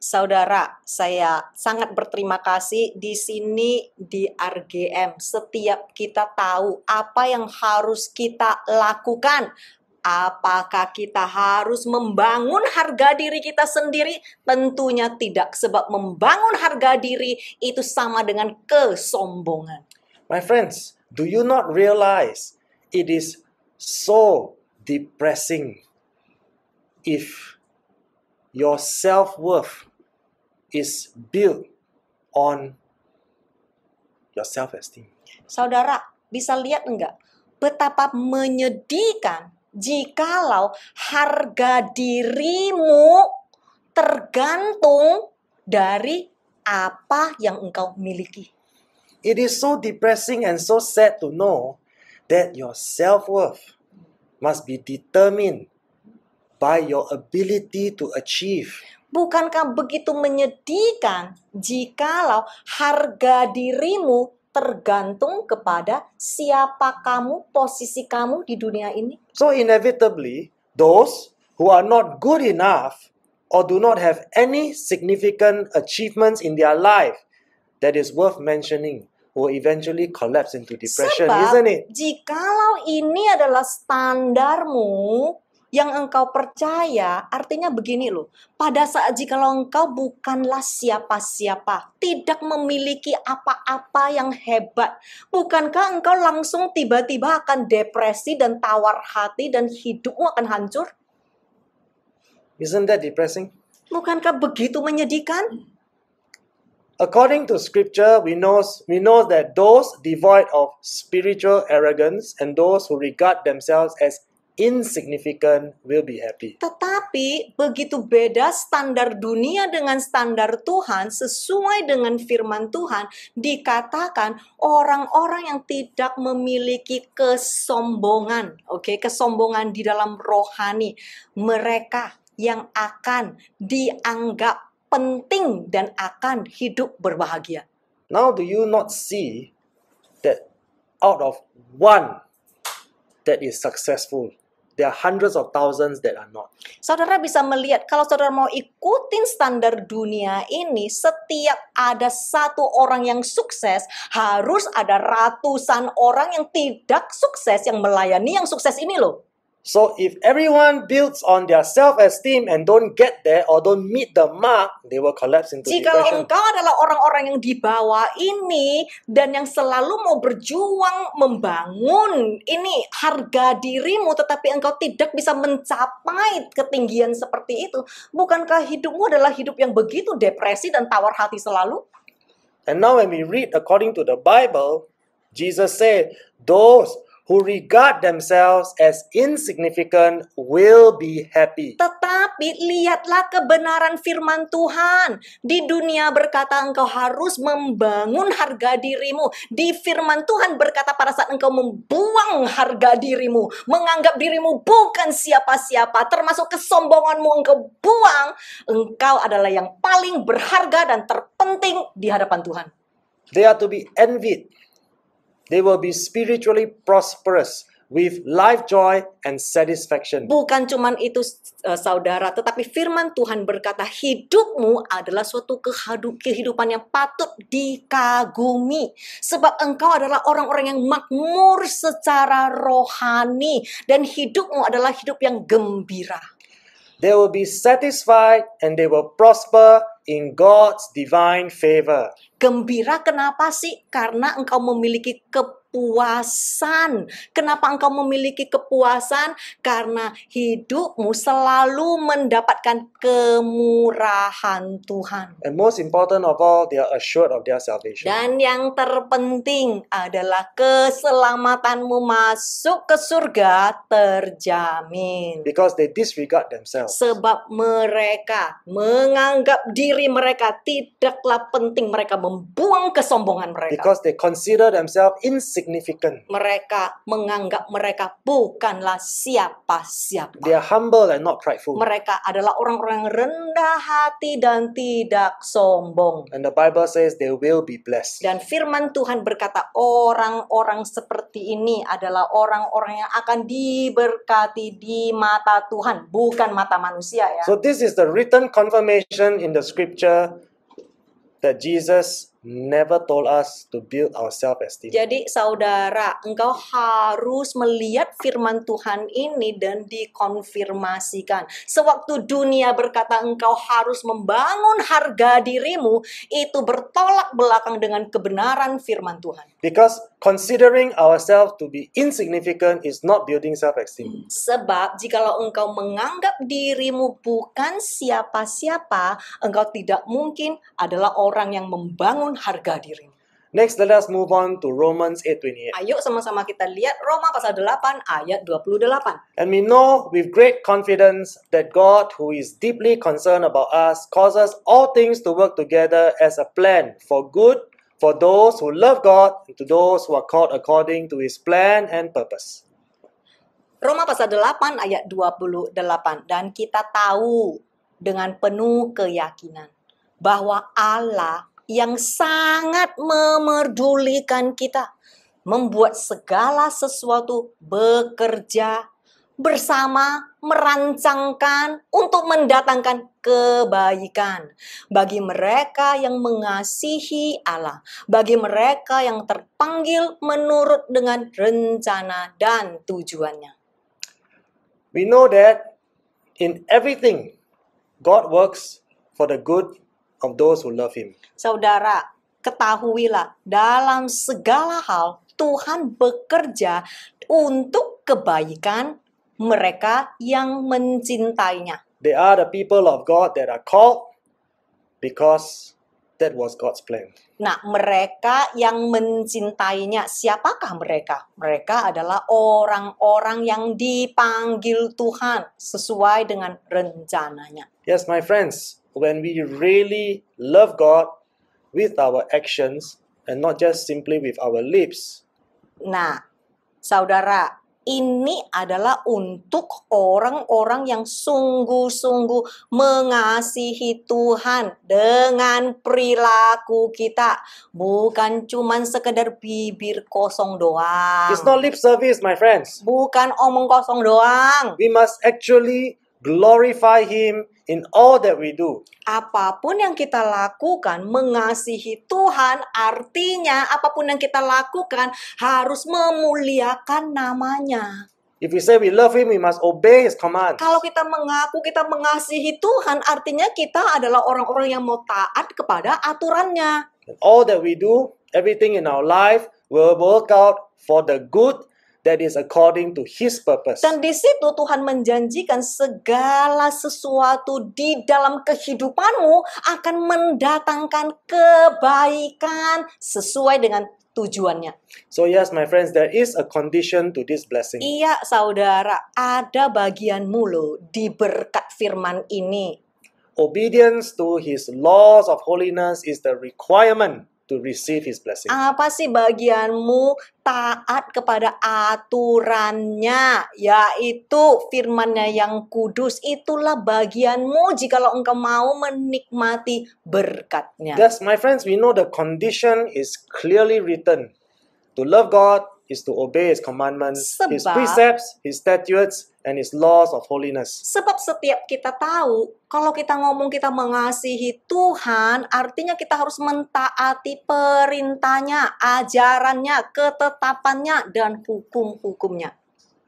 Saudara, saya sangat berterima kasih di sini di RGM. Setiap kita tahu apa yang harus kita lakukan. Apakah kita harus membangun harga diri kita sendiri? Tentunya tidak, sebab membangun harga diri itu sama dengan kesombongan. My friends, do you not realize it is so depressing if your self-worth is built on your self-esteem? Saudara, bisa lihat enggak betapa menyedihkan jikalau harga dirimu tergantung dari apa yang engkau miliki. It is so depressing and so sad to know that your self-worth must be determined by your ability to achieve. Bukankah begitu menyedihkan jikalau harga dirimu tergantung kepada siapa kamu, posisi kamu di dunia ini? So inevitably, those who are not good enough or do not have any significant achievements in their life that is worth mentioning will eventually collapse into depression, isn't it? Jikalau ini adalah standarmu yang engkau percaya, artinya begini loh. Pada saat jikalau engkau bukanlah siapa-siapa, tidak memiliki apa-apa yang hebat, bukankah engkau langsung tiba-tiba akan depresi dan tawar hati dan hidupmu akan hancur? Isn't that depressing? Bukankah begitu menyedihkan? According to scripture, we know that those devoid of spiritual arrogance and those who regard themselves as insignificant will be happy. Tetapi begitu beda standar dunia dengan standar Tuhan. Sesuai dengan firman Tuhan dikatakan orang-orang yang tidak memiliki kesombongan, kesombongan di dalam rohani, mereka yang akan dianggap penting dan akan hidup berbahagia. Now do you not see that out of one that is successful, there are hundreds of thousands that are not? Saudara bisa melihat, kalau saudara mau ikutin standar dunia ini, setiap ada satu orang yang sukses, harus ada ratusan orang yang tidak sukses, yang melayani yang sukses ini loh. So if everyone builds on their self-esteem and don't get there or don't meet the mark, they will collapse into Jikalau depression. engkau adalah orang-orang yang di bawah ini dan yang selalu mau berjuang membangun ini harga dirimu, tetapi engkau tidak bisa mencapai ketinggian seperti itu, bukankah hidupmu adalah hidup yang begitu depresi dan tawar hati selalu? And now when we read according to the Bible, Jesus said, those who regard themselves as insignificant will be happy. Tetapi lihatlah kebenaran firman Tuhan. Di dunia berkata engkau harus membangun harga dirimu. Di firman Tuhan berkata pada saat engkau membuang harga dirimu, menganggap dirimu bukan siapa-siapa, termasuk kesombonganmu engkau buang, engkau adalah yang paling berharga dan terpenting di hadapan Tuhan. They are to be envied. They will be spiritually prosperous with life joy and satisfaction. Bukan cuman itu saudara, tetapi firman Tuhan berkata hidupmu adalah suatu kehidupan yang patut dikagumi. Sebab engkau adalah orang-orang yang makmur secara rohani dan hidupmu adalah hidup yang gembira. They will be satisfied and they will prosper in God's divine favor. Gembira kenapa sih? Karena engkau memiliki kepuasan. Kenapa engkau memiliki kepuasan? Karena hidupmu selalu mendapatkan kemurahan Tuhan. And most important of all, they are assured of their salvation. Dan yang terpenting adalah keselamatanmu masuk ke surga terjamin. Because they disregard themselves. Sebab mereka menganggap diri mereka tidaklah penting. Mereka membuang kesombongan mereka. Because they consider themselves insignificant. Mereka menganggap mereka bukanlah siapa-siapa. They are humble and not prideful. Mereka adalah orang-orang yang rendah hati dan tidak sombong. And the Bible says they will be blessed. Dan firman Tuhan berkata orang-orang seperti ini adalah orang-orang yang akan diberkati di mata Tuhan, bukan mata manusia ya. So this is the written confirmation in the scripture that Jesus never told us to build our self-esteem. Jadi saudara, engkau harus melihat firman Tuhan ini dan dikonfirmasikan. Sewaktu dunia berkata engkau harus membangun harga dirimu, itu bertolak belakang dengan kebenaran firman Tuhan. Because considering ourselves to be insignificant is not building self-esteem. Sebab jikalau engkau menganggap dirimu bukan siapa-siapa, engkau tidak mungkin adalah orang yang membangun harga dirimu. Next, let us move on to Romans 8:28. Ayo sama-sama kita lihat Roma pasal 8 ayat 28. And we know with great confidence that God, who is deeply concerned about us, causes all things to work together as a plan for good for those who love God and to those who are called according to His plan and purpose. Roma pasal 8 ayat 28. Dan kita tahu dengan penuh keyakinan bahwa Allah yang sangat memerdulikan kita membuat segala sesuatu bekerja bersama, merancangkan untuk mendatangkan kebaikan bagi mereka yang mengasihi Allah, bagi mereka yang terpanggil menurut dengan rencana dan tujuannya. We know that in everything, God works for the good of those who love Him. Saudara, ketahuilah dalam segala hal Tuhan bekerja untuk kebaikan mereka yang mencintainya. They are the people of God that are called because that was God's plan. Nah, mereka yang mencintainya, siapakah mereka? Mereka adalah orang-orang yang dipanggil Tuhan sesuai dengan rencananya. Yes, my friends, when we really love God with our actions and not just simply with our lips. Nah, saudara, ini adalah untuk orang-orang yang sungguh-sungguh mengasihi Tuhan dengan perilaku kita. Bukan cuman sekedar bibir kosong doang. It's not lip service, my friends. Bukan omong kosong doang. We must actually glorify Him in all that we do. Apapun yang kita lakukan, mengasihi Tuhan, artinya apapun yang kita lakukan harus memuliakan namanya. If we say we love Him, we must obey His commands. Kalau kita mengaku kita mengasihi Tuhan, artinya kita adalah orang-orang yang mau taat kepada aturannya. And all that we do, everything in our life will work out for the good that is according to His purpose. Dan di situ Tuhan menjanjikan segala sesuatu di dalam kehidupanmu akan mendatangkan kebaikan sesuai dengan tujuannya. So yes, my friends, there is a condition to this blessing. Iya, saudara, ada bagianmu loh di berkat firman ini. Obedience to His laws of holiness is the requirement to receive His blessing. Apa sih bagianmu? Taat kepada aturannya, yaitu firman-Nya yang kudus. Itulah bagianmu jikalau engkau mau menikmati berkat-Nya. Yes, my friends, we know the condition is clearly written. To love God is to obey His commandments, His Sebab- precepts, His statutes, and His laws of holiness. Sebab setiap kita tahu, kalau kita ngomong kita mengasihi Tuhan, artinya kita harus mentaati perintahnya, ajarannya, ketetapannya, dan hukum-hukumnya.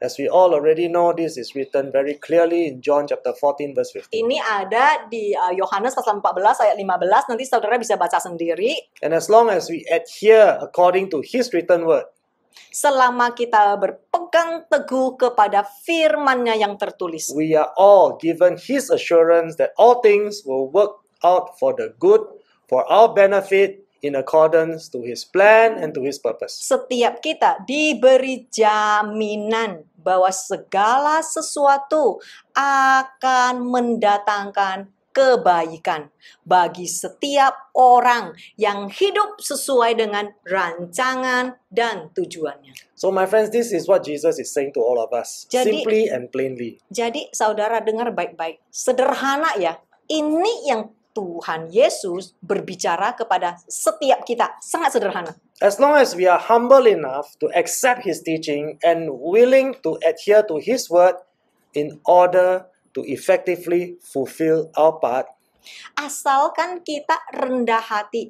As we all already know, this is written very clearly in John chapter 14 verse 15. Ini ada di Yohanes pasal 14 ayat 15, nanti saudara bisa baca sendiri. And as long as we adhere according to His written word, Selama kita berpegang teguh kepada firman-Nya yang tertulis, we are all given His assurance that all things will work out for the good, for our benefit, in accordance to His plan and to His purpose. setiap kita diberi jaminan bahwa segala sesuatu akan mendatangkan kebaikan bagi setiap orang yang hidup sesuai dengan rancangan dan tujuannya. So my friends, this is what Jesus is saying to all of us, Jadi- simply and plainly. Jadi saudara dengar baik-baik. Sederhana ya. Ini yang Tuhan Yesus berbicara kepada setiap kita. Sangat sederhana. As long as we are humble enough to accept His teaching and willing to adhere to His word in order to effectively fulfill our part, Asalkan kita rendah hati,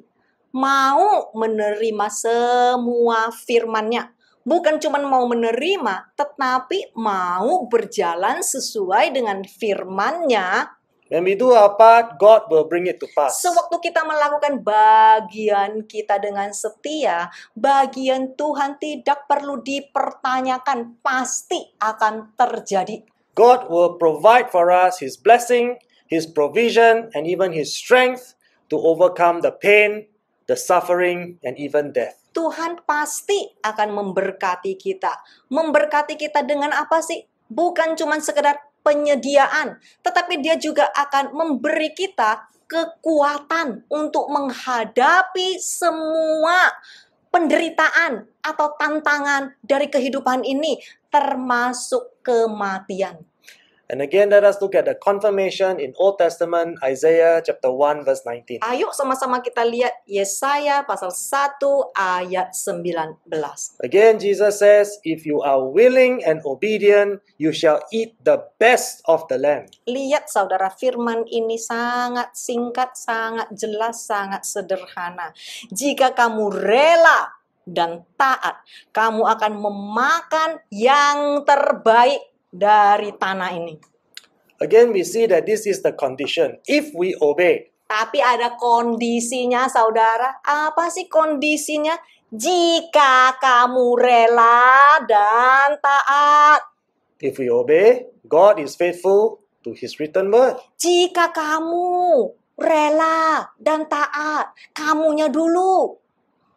mau menerima semua firman-Nya. Bukan cuma mau menerima, tetapi mau berjalan sesuai dengan firman-Nya. when we do our part, God will bring it to pass. Sewaktu kita melakukan bagian kita dengan setia, bagian Tuhan tidak perlu dipertanyakan, pasti akan terjadi. God will provide for us His blessing, His provision, and even His strength to overcome the pain, the suffering, and even death. Tuhan pasti akan memberkati kita. Memberkati kita dengan apa sih? Bukan cuma sekedar penyediaan, tetapi Dia juga akan memberi kita kekuatan untuk menghadapi semua penderitaan atau tantangan dari kehidupan ini, termasuk kematian. And again, let us look at the confirmation in Old Testament, Isaiah chapter 1 verse 19. Ayo sama-sama kita lihat Yesaya pasal 1 ayat 19. Again, Jesus says, if you are willing and obedient, you shall eat the best of the land. Lihat saudara, firman ini sangat singkat, sangat jelas, sangat sederhana. Jika kamu rela dan taat, kamu akan memakan yang terbaik dari tanah ini. Again, we see that this is the condition. If we obey, Tapi ada kondisinya saudara. Apa sih kondisinya? Jika kamu rela dan taat. if we obey, God is faithful to His written word. Jika kamu rela dan taat, kamunya dulu.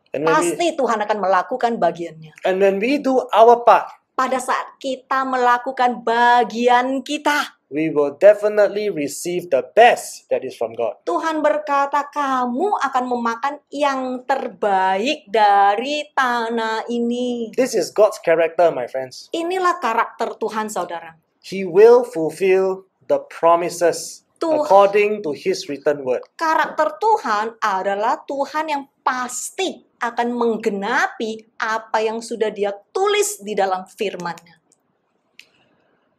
And when we, Pasti Tuhan akan melakukan bagiannya. and when we do our part, Pada saat kita melakukan bagian kita, we will definitely receive the best that is from God. Tuhan berkata, kamu akan memakan yang terbaik dari tanah ini. This is God's character, my friends. Inilah karakter Tuhan, saudara. He will fulfill the promises Tuhan. according to His written word. Karakter Tuhan adalah Tuhan yang pasti akan menggenapi apa yang sudah Dia tulis di dalam firman-Nya.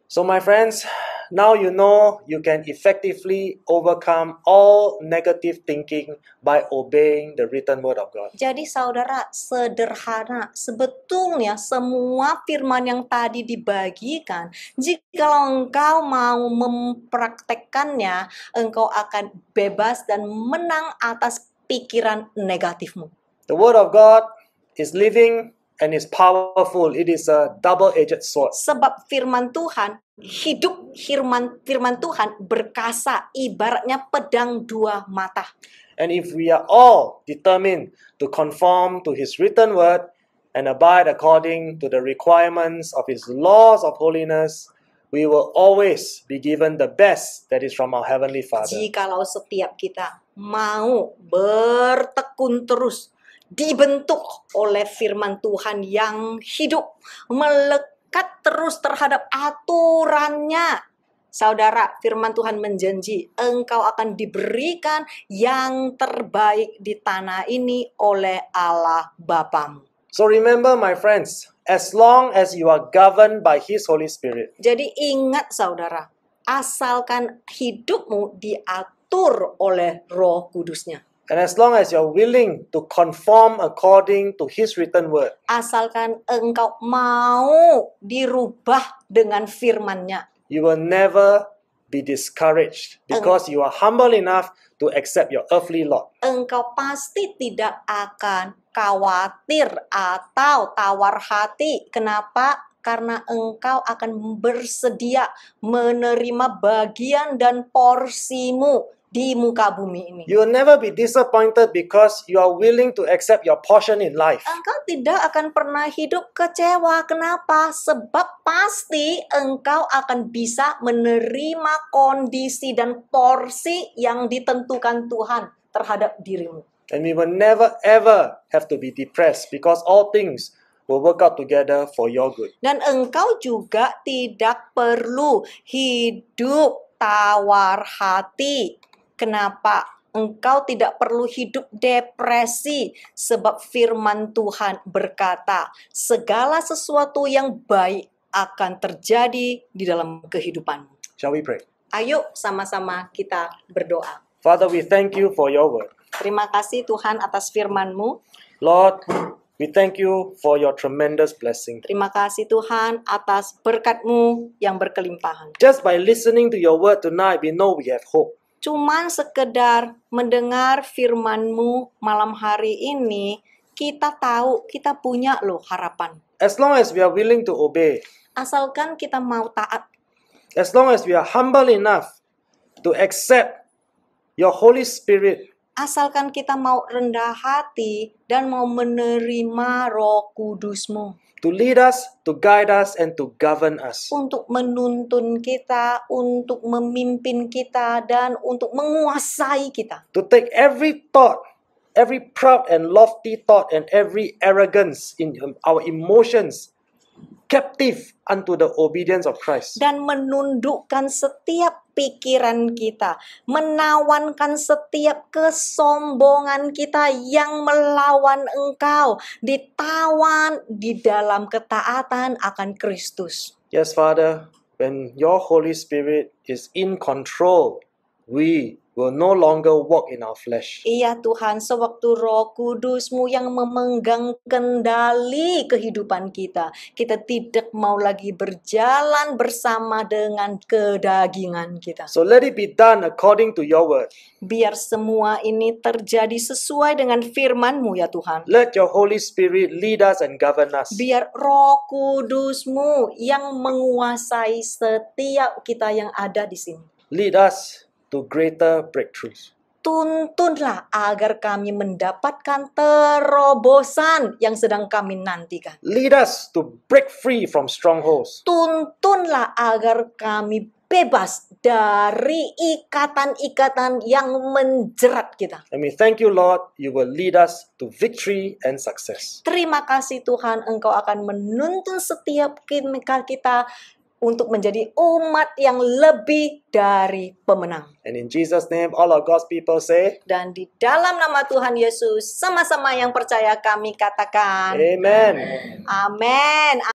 So my friends, now you know you can effectively overcome all negative thinking by obeying the written word of God. Jadi saudara, sederhana, sebetulnya semua firman yang tadi dibagikan, jika engkau mau mempraktekkannya, engkau akan bebas dan menang atas pikiran negatifmu. The word of God is living and is powerful. It is a double-edged sword. Sebab firman Tuhan hidup, firman Tuhan berkasa, ibaratnya pedang dua mata. And if we are all determined to conform to His written word and abide according to the requirements of His laws of holiness, we will always be given the best that is from our Heavenly Father. Jikalau setiap kita mau bertekun terus, dibentuk oleh firman Tuhan yang hidup, melekat terus terhadap aturannya. Saudara, firman Tuhan menjanji, engkau akan diberikan yang terbaik di tanah ini oleh Allah Bapamu. So remember, my friends, as long as you are governed by His Holy Spirit, Jadi ingat saudara, asalkan hidupmu diatur oleh Roh Kudusnya. and as long as you're willing to conform according to His written word, Asalkan engkau mau dirubah dengan firman-Nya. you will never be discouraged because you are humble enough to accept your earthly lot. Engkau pasti tidak akan khawatir atau tawar hati. Kenapa? Karena engkau akan bersedia menerima bagian dan porsimu di muka bumi ini. You will never be disappointed because you are willing to accept your portion in life. Engkau tidak akan pernah hidup kecewa. Kenapa? Sebab pasti engkau akan bisa menerima kondisi dan porsi yang ditentukan Tuhan terhadap dirimu. And we will never ever have to be depressed because all things will work out together for your good. Dan engkau juga tidak perlu hidup tawar hati. Kenapa? Engkau tidak perlu hidup depresi sebab firman Tuhan berkata, segala sesuatu yang baik akan terjadi di dalam kehidupanmu. Shall we pray? Ayo sama-sama kita berdoa. Father, we thank you for your word. Terima kasih Tuhan atas firman-Mu. Lord, we thank you for your tremendous blessing. Terima kasih Tuhan atas berkat-Mu yang berkelimpahan. Just by listening to your word tonight, we know we have hope. Cuman sekedar mendengar firman-Mu malam hari ini, kita tahu kita punya loh harapan. As long as we are willing to obey, Asalkan kita mau taat, as long as we are humble enough to accept your Holy Spirit, asalkan kita mau rendah hati dan mau menerima Roh Kudus-Mu to lead us, to guide us, and to govern us. untuk menuntun kita, untuk memimpin kita, dan untuk menguasai kita. To take every thought, every proud and lofty thought, and every arrogance in our emotions captive unto the obedience of Christ. Dan menundukkan setiap pikiran kita, menawankan setiap kesombongan kita yang melawan Engkau, ditawan di dalam ketaatan akan Kristus. Yes, Father, when your Holy Spirit is in control, we will no longer walk in our flesh. Iya Tuhan, sewaktu Roh Kudus-Mu yang memegang kendali kehidupan kita, kita tidak mau lagi berjalan bersama dengan kedagingan kita. So let it be done according to your word. Biar semua ini terjadi sesuai dengan firman-Mu ya Tuhan. Let your Holy Spirit lead us and govern us. Biar Roh Kudus-Mu yang menguasai setiap kita yang ada di sini. Lead us to greater breakthroughs. Tuntunlah agar kami mendapatkan terobosan yang sedang kami nantikan. Lead us to break free from strongholds. Tuntunlah agar kami bebas dari ikatan-ikatan yang menjerat kita. And we thank you, Lord, you will lead us to victory and success. Terima kasih Tuhan, Engkau akan menuntun setiap kita untuk menjadi umat yang lebih dari pemenang. And in Jesus' name, all of God's people say, Dan di dalam nama Tuhan Yesus, sama-sama yang percaya kami katakan, Amen. Amin.